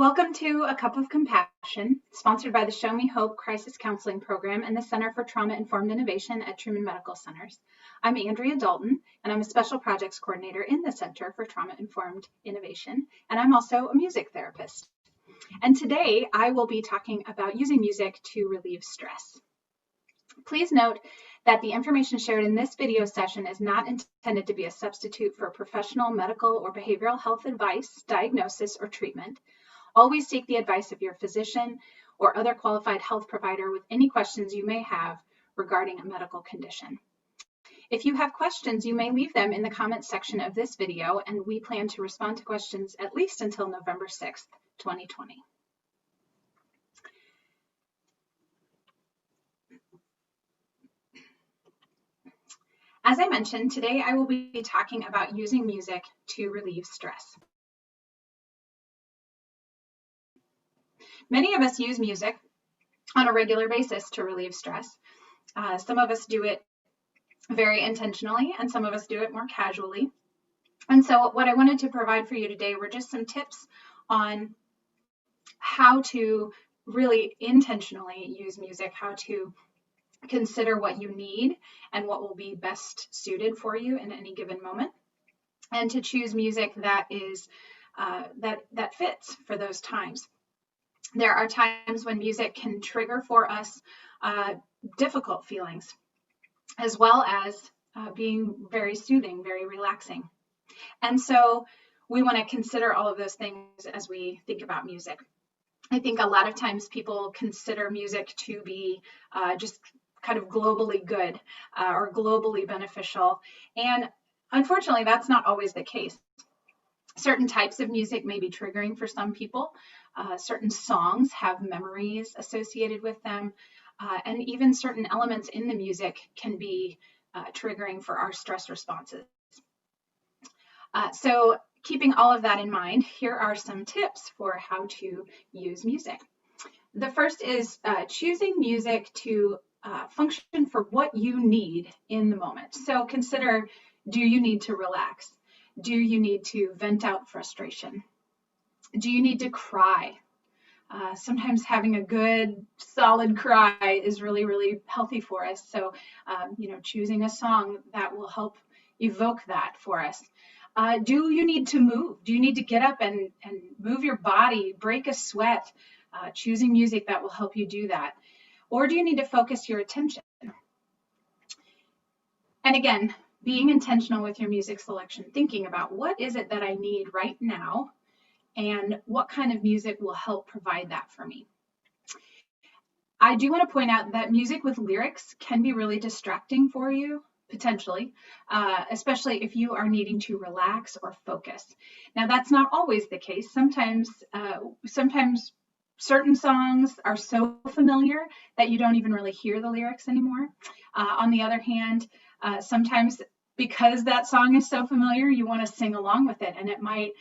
Welcome to A Cup of Compassion, sponsored by the Show Me Hope Crisis Counseling Program and the Center for Trauma-Informed Innovation at Truman Medical Centers. I'm Andrea Dalton, and I'm a Special Projects Coordinator in the Center for Trauma-Informed Innovation, and I'm also a music therapist. And today I will be talking about using music to relieve stress. Please note that the information shared in this video session is not intended to be a substitute for professional, medical, or behavioral health advice, diagnosis, or treatment. Always seek the advice of your physician or other qualified health provider with any questions you may have regarding a medical condition. If you have questions, you may leave them in the comments section of this video, and we plan to respond to questions at least until November 6th, 2020. As I mentioned, today I will be talking about using music to relieve stress. Many of us use music on a regular basis to relieve stress. Some of us do it very intentionally, and some of us do it more casually. And so what I wanted to provide for you today were just some tips on how to really intentionally use music, how to consider what you need and what will be best suited for you in any given moment, and to choose music that is that fits for those times. There are times when music can trigger for us difficult feelings, as well as being very soothing, very relaxing. And so we want to consider all of those things as we think about music. I think a lot of times people consider music to be just kind of globally good or globally beneficial. And unfortunately, that's not always the case. Certain types of music may be triggering for some people. Certain songs have memories associated with them. And even certain elements in the music can be triggering for our stress responses. So keeping all of that in mind, here are some tips for how to use music. The first is choosing music to function for what you need in the moment. So consider, do you need to relax? Do you need to vent out frustration? Do you need to cry? Sometimes having a good, solid cry is really, really healthy for us. So, choosing a song that will help evoke that for us. Do you need to move? Do you need to get up and move your body, break a sweat? Choosing music that will help you do that. Or do you need to focus your attention? And again, being intentional with your music selection, thinking about what is it that I need right now and what kind of music will help provide that for me. I do want to point out that music with lyrics can be really distracting for you, potentially, especially if you are needing to relax or focus. Now, that's not always the case. Sometimes certain songs are so familiar that you don't even really hear the lyrics anymore. On the other hand, sometimes because that song is so familiar, you want to sing along with it, and it might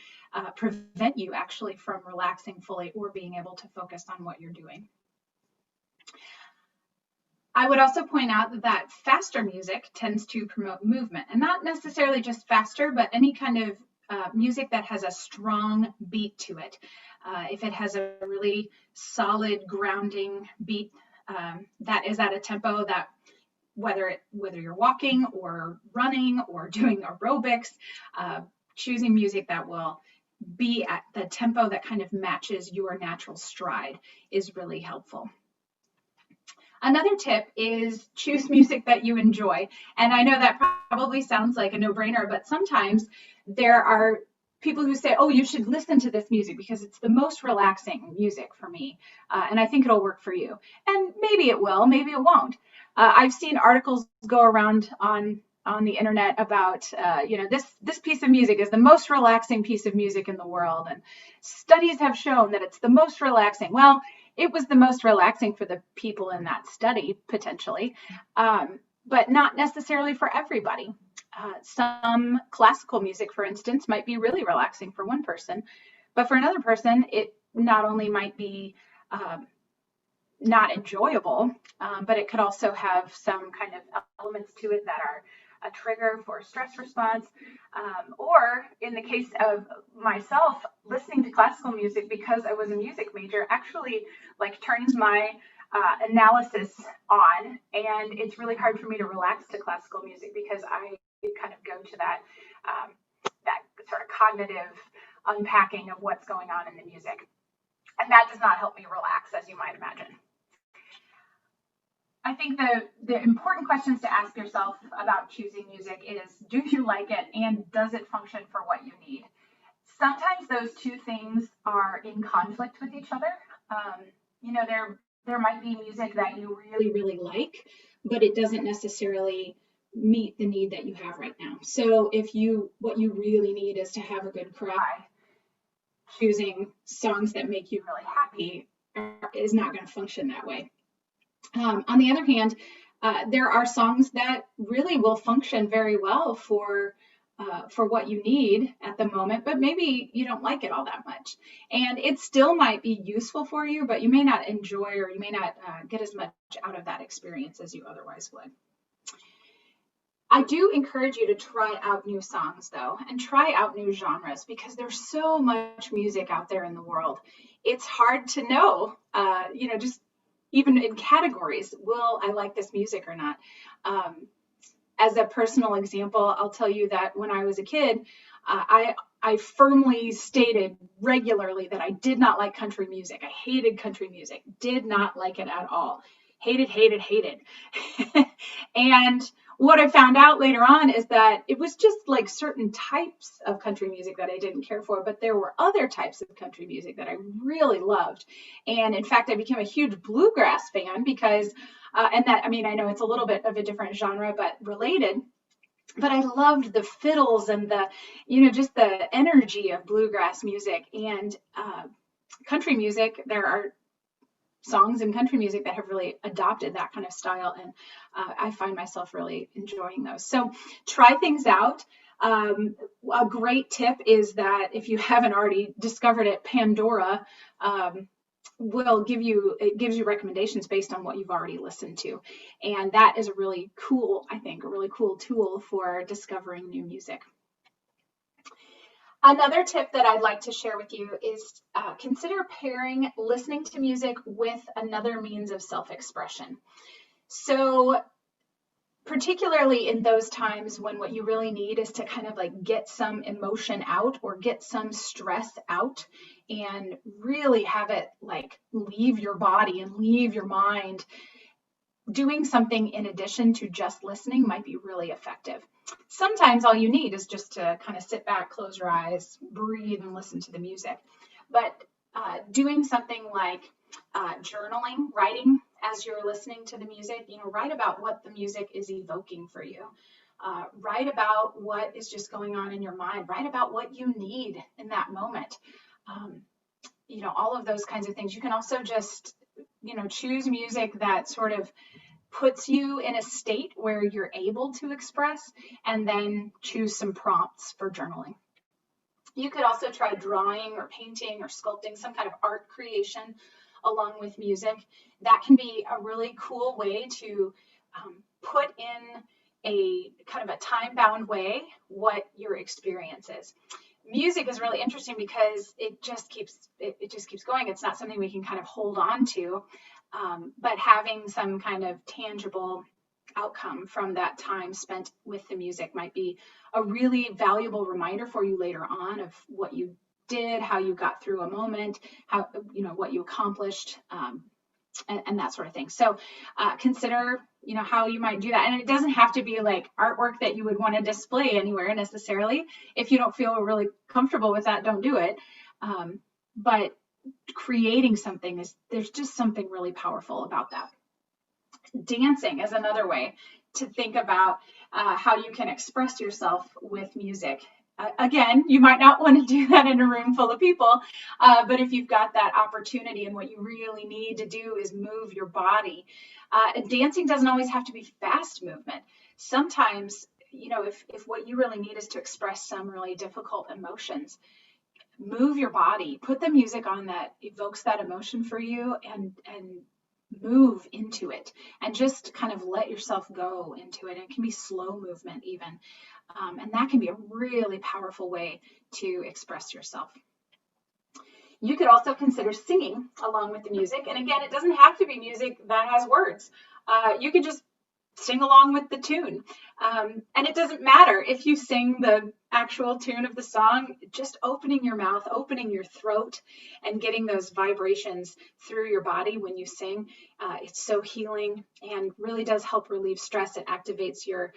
prevent you actually from relaxing fully or being able to focus on what you're doing. I would also point out that faster music tends to promote movement, and not necessarily just faster, but any kind of music that has a strong beat to it. If it has a really solid grounding beat that is at a tempo that whether you're walking or running or doing aerobics, choosing music that will be at the tempo that kind of matches your natural stride is really helpful. Another tip is choose music that you enjoy. And I know that probably sounds like a no-brainer, but sometimes there are people who say, oh, you should listen to this music because it's the most relaxing music for me. And I think it'll work for you. And maybe it will, maybe it won't. I've seen articles go around on the internet about, this piece of music is the most relaxing piece of music in the world. And studies have shown that it's the most relaxing. Well, it was the most relaxing for the people in that study, potentially, but not necessarily for everybody. Some classical music, for instance, might be really relaxing for one person, but for another person, it not only might be not enjoyable, but it could also have some kind of elements to it that a trigger for stress response, or in the case of myself, listening to classical music because I was a music major actually like turns my analysis on, and it's really hard for me to relax to classical music because I kind of go to that that sort of cognitive unpacking of what's going on in the music, and that does not help me relax, as you might imagine. I think the important questions to ask yourself about choosing music is, do you like it, and does it function for what you need? Sometimes those two things are in conflict with each other. There might be music that you really, really like, but it doesn't necessarily meet the need that you have right now. So what you really need is to have a good cry, choosing songs that make you really happy is not going to function that way. On the other hand, there are songs that really will function very well for what you need at the moment, but maybe you don't like it all that much. And it still might be useful for you, but you may not enjoy, or you may not get as much out of that experience as you otherwise would. I do encourage you to try out new songs, though, and try out new genres, because there's so much music out there in the world. It's hard to know, just even in categories, will I like this music or not? As a personal example, I'll tell you that when I was a kid, I firmly stated regularly that I did not like country music. I hated country music, did not like it at all. Hated. And what I found out later on is that it was just like certain types of country music that I didn't care for, but there were other types of country music that I really loved. And in fact, I became a huge bluegrass fan because, I know it's a little bit of a different genre, but related. But I loved the fiddles and just the energy of bluegrass music and country music. There are songs in country music that have really adopted that kind of style, and I find myself really enjoying those. So try things out. A great tip is that if you haven't already discovered it, Pandora gives you recommendations based on what you've already listened to, and that is a really cool tool for discovering new music. Another tip that I'd like to share with you is consider pairing listening to music with another means of self-expression. So particularly in those times when what you really need is to kind of like get some emotion out or get some stress out and really have it like leave your body and leave your mind, doing something in addition to just listening might be really effective. Sometimes all you need is just to kind of sit back, close your eyes, breathe, and listen to the music. But doing something like journaling, writing as you're listening to the music, write about what the music is evoking for you. Write about what is just going on in your mind. Write about what you need in that moment. All of those kinds of things. You can also just, choose music that sort of puts you in a state where you're able to express, and then choose some prompts for journaling. You could also try drawing or painting or sculpting, some kind of art creation along with music. That can be a really cool way to put in a kind of a time-bound way what your experience is. Music is really interesting because it just keeps going. It's not something we can kind of hold on to, but having some kind of tangible outcome from that time spent with the music might be a really valuable reminder for you later on of what you did, how you got through a moment, how what you accomplished, and that sort of thing. So consider how you might do that, and it doesn't have to be like artwork that you would want to display anywhere necessarily. If you don't feel really comfortable with that, don't do it. But creating something there's just something really powerful about that. Dancing is another way to think about how you can express yourself with music. Again, you might not want to do that in a room full of people, but if you've got that opportunity and what you really need to do is move your body, dancing doesn't always have to be fast movement. Sometimes, if what you really need is to express some really difficult emotions, move your body, put the music on that evokes that emotion for you, and move into it and just kind of let yourself go into it. And it can be slow movement even. And that can be a really powerful way to express yourself. You could also consider singing along with the music. And again, it doesn't have to be music that has words. You could just sing along with the tune. And it doesn't matter if you sing the actual tune of the song, just opening your mouth, opening your throat, and getting those vibrations through your body when you sing. It's so healing and really does help relieve stress. It activates your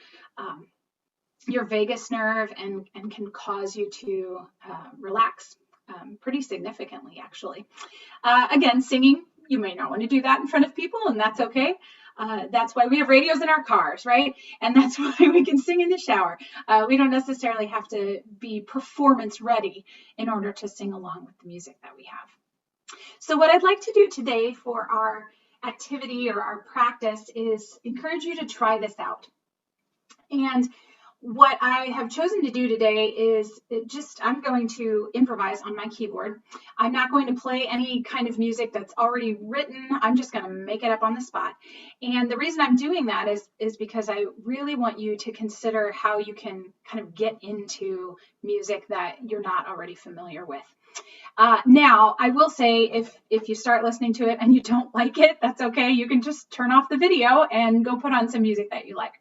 vagus nerve and can cause you to relax pretty significantly, actually. Again, singing, you may not want to do that in front of people, and that's okay. That's why we have radios in our cars, right? And that's why we can sing in the shower. We don't necessarily have to be performance ready in order to sing along with the music that we have. So what I'd like to do today for our activity or our practice is encourage you to try this out. And what I have chosen to do today is I'm going to improvise on my keyboard. I'm not going to play any kind of music that's already written. I'm just going to make it up on the spot. And the reason I'm doing that is because I really want you to consider how you can kind of get into music that you're not already familiar with. Now, I will say if you start listening to it and you don't like it, that's okay. You can just turn off the video and go put on some music that you like.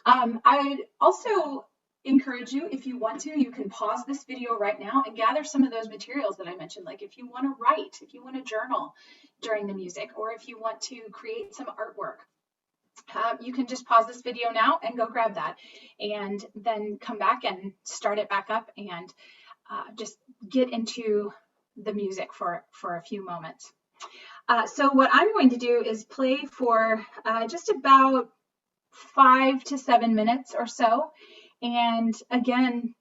I would also encourage you, if you want to, you can pause this video right now and gather some of those materials that I mentioned. Like if you want to write, if you want to journal during the music, or if you want to create some artwork, you can just pause this video now and go grab that and then come back and start it back up and just get into the music for a few moments. So what I'm going to do is play for just about 5 to 7 minutes or so. And again,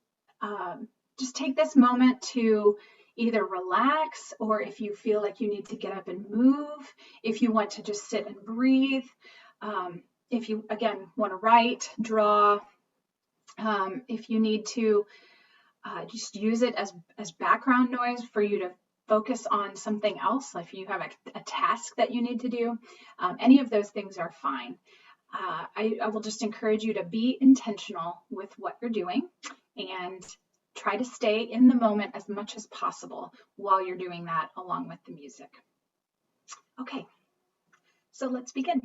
just take this moment to either relax, or if you feel like you need to get up and move, if you want to just sit and breathe, if you, again, want to write, draw, if you need to just use it as background noise for you to focus on something else, like if you have a task that you need to do, any of those things are fine. I will just encourage you to be intentional with what you're doing and try to stay in the moment as much as possible while you're doing that along with the music. Okay, so let's begin.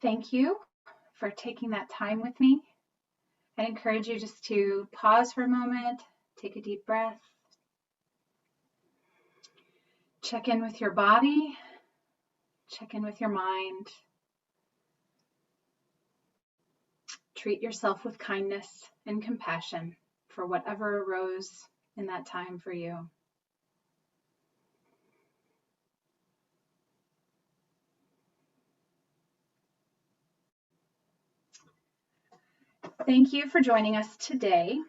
Thank you for taking that time with me. I encourage you just to pause for a moment, take a deep breath, check in with your body, check in with your mind. Treat yourself with kindness and compassion for whatever arose in that time for you. Thank you for joining us today.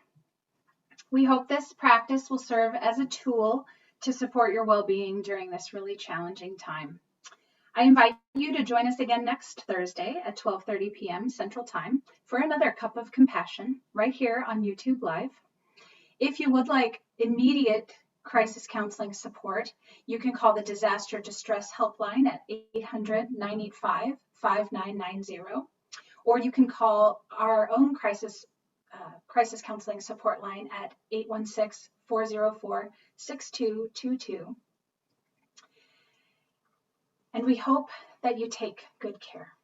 We hope this practice will serve as a tool to support your well-being during this really challenging time. I invite you to join us again next Thursday at 12:30 p.m. Central Time for another Cup of Compassion right here on YouTube Live. If you would like immediate crisis counseling support, you can call the Disaster Distress Helpline at 800-985-5990, or you can call our own crisis counseling support line at 816-404-6222. And we hope that you take good care.